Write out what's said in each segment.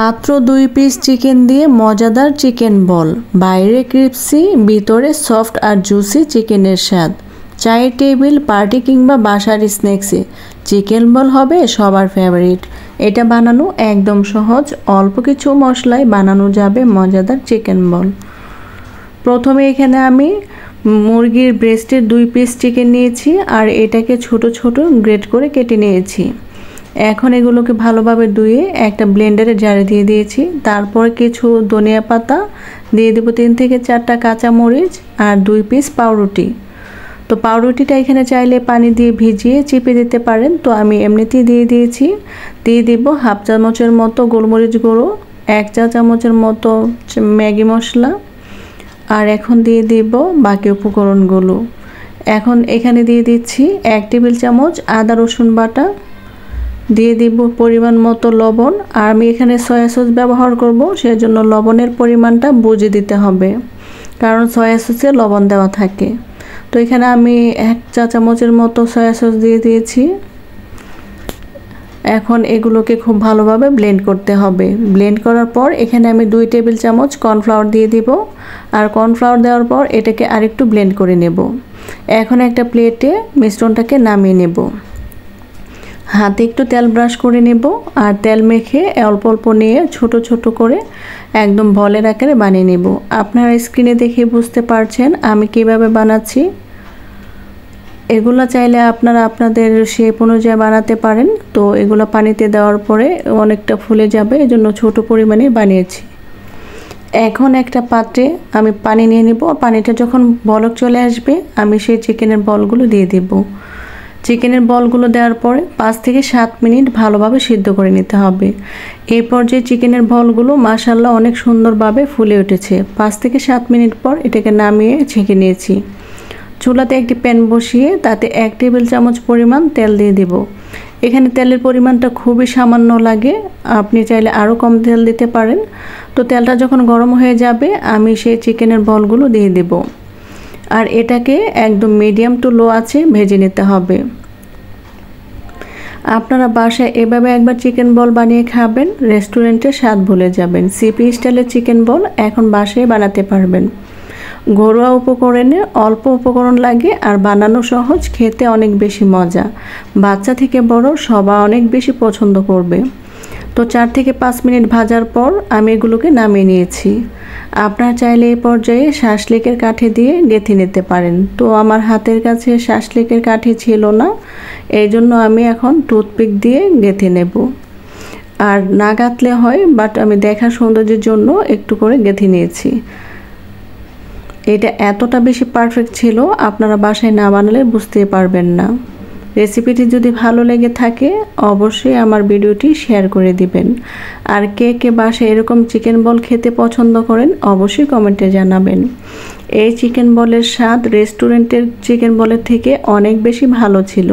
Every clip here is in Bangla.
মাত্র 2 পিস চিকেন দিয়ে মজাদার চিকেন বল, বাইরে ক্রিপসি ভিতরে সফট আর জুসি চিকেনের স্বাদ। চায়ের টেবিল, পার্টি কিংবা বাসার স্ন্যাক্সে চিকেন বল হবে সবার ফেভারিট। এটা বানানো একদম সহজ, অল্প কিছু মশলায় বানানো যাবে মজাদার চিকেন বল। প্রথমে এখানে আমি মুরগির ব্রেস্টের 2 পিস চিকেন নিয়েছি আর এটাকে ছোট ছোট গ্রেট করে কেটে নিয়েছি। এখন এগুলোকে ভালোভাবে ধুয়ে একটা ব্লেন্ডারে জারে দিয়ে দিয়েছি। তারপর কিছু ধনিয়া পাতা দিয়ে দেবো, 3 থেকে 4টা কাঁচা মরিচ আর 2 পিস পাউরুটি। তো পাউরুটিটা এখানে চাইলে পানি দিয়ে ভিজিয়ে চিপে দিতে পারেন, তো আমি এমনিতেই দিয়ে দিয়েছি। দিয়ে দিব হাফ চামচের মতো গোলমরিচ গুঁড়ো, 1 চা চামচের মতো ম্যাগি মশলা, আর এখন দিয়ে দিব বাকি উপকরণগুলো। এখন এখানে দিয়ে দিচ্ছি 1 টেবিল চামচ আদা রসুন বাটা, দিয়ে দিব পরিমাণ মতো লবণ। আর আমি এখানে সয়া সস ব্যবহার করব, সেজন্য লবণের পরিমাণটা বুঝে দিতে হবে, কারণ সয়া সসে লবণ দেওয়া থাকে। তো এখানে আমি 1 চা চামচের মতো সয়া সস দিয়ে দিয়েছি। এখন এগুলোকে খুব ভালোভাবে ব্লেন্ড করতে হবে। ব্লেন্ড করার পর এখানে আমি 2 টেবিল চামচ কর্নফ্লাওয়ার দিয়ে দিব, আর কর্নফ্লাওয়ার দেওয়ার পর এটাকে আরেকটু ব্লেন্ড করে নেব। এখন একটা প্লেটে মিশ্রণটাকে নামিয়ে নেব। হাতে একটু তেল ব্রাশ করে নেব, আর তেল মেখে অল্প অল্প নিয়ে ছোট ছোট করে একদম বলের আকারে বানিয়ে নেব। আপনারা স্ক্রিনে দেখে বুঝতে পারছেন আমি কিভাবে বানাচ্ছি। এগুলো চাইলে আপনারা আপনাদের শেপ অনুযায়ী বানাতে পারেন। তো এগুলো পানিতে দেওয়ার পরে অনেকটা ফুলে যাবে, এজন্য ছোট পরিমাণে বানিয়েছি। এখন একটা পাত্রে আমি পানি নিয়ে নেব। পানিটা যখন বলক চলে আসবে আমি সেই চিকেনের বলগুলো দিয়ে দেব। চিকেনের বলগুলো দেওয়ার পরে 5 থেকে 7 মিনিট ভালোভাবে সিদ্ধ করে নিতে হবে। এই পর্যায়ে চিকেনের বলগুলো মাশাআল্লাহ অনেক সুন্দরভাবে ফুলে উঠেছে। 5 থেকে 7 মিনিট পর এটাকে নামিয়ে ছেঁকে নিয়েছি। চুলাতে একটি প্যান বসিয়ে তাতে 1 টেবিল চামচ পরিমাণ তেল দিয়ে দেব। এখানে তেলের পরিমাণটা খুবই সামান্য লাগে, আপনি চাইলে আরও কম তেল দিতে পারেন। তো তেলটা যখন গরম হয়ে যাবে আমি সেই চিকেনের বলগুলো দিয়ে দেব, আর এটাকে একদম মিডিয়াম টু লো আছে ভেজে নিতে হবে। আপনারা বাসায় এভাবে একবার চিকেন বল বানিয়ে খাবেন, রেস্টুরেন্টের স্বাদ ভুলে যাবেন। সিপি স্টাইলের চিকেন বল এখন বাসায় বানাতে পারবেন। ঘরোয়া উপকরণে অল্প উপকরণ লাগে আর বানানো সহজ, খেতে অনেক বেশি মজা। বাচ্চা থেকে বড় সবাই অনেক বেশি পছন্দ করবে। তো 4 থেকে 5 মিনিট ভাজার পর আমি এগুলোকে নামিয়ে নিয়েছি। আপনারা চাইলে এই পর্যায়ে শাঁসলিকের কাঠি দিয়ে গেঁথে নিতে পারেন। তো আমার হাতের কাছে শাঁসলিকের কাঠি ছিল না, এই জন্য আমি এখন টুথপিক দিয়ে গেঁথে নেব। আর না গাঁথলে হয়, বাট আমি দেখার সৌন্দর্যের জন্য একটু করে গেঁথে নিয়েছি। এটা এতটা বেশি পারফেক্ট ছিল, আপনারা বাসায় না বানালে বুঝতেই পারবেন না। রেসিপিটি যদি ভালো লেগে থাকে অবশ্যই আমার ভিডিওটি শেয়ার করে দিবেন। আর কে কে বাসায় এরকম চিকেন বল খেতে পছন্দ করেন অবশ্যই কমেন্টে জানাবেন। এই চিকেন বলের স্বাদ রেস্টুরেন্টের চিকেন বলের থেকে অনেক বেশি ভালো ছিল।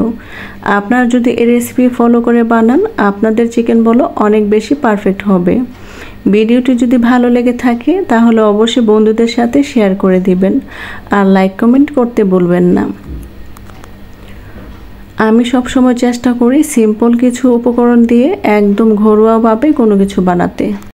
আপনারা যদি এই রেসিপি ফলো করে বানান আপনাদের চিকেন বলও অনেক বেশি পারফেক্ট হবে। ভিডিওটি যদি ভালো লেগে থাকে তাহলে অবশ্যই বন্ধুদের সাথে শেয়ার করে দিবেন, আর লাইক কমেন্ট করতে ভুলবেন না। আমি সবসময় চেষ্টা করি সিম্পল কিছু উপকরণ দিয়ে একদম ঘরোয়াভাবে কোনো কিছু বানাতে।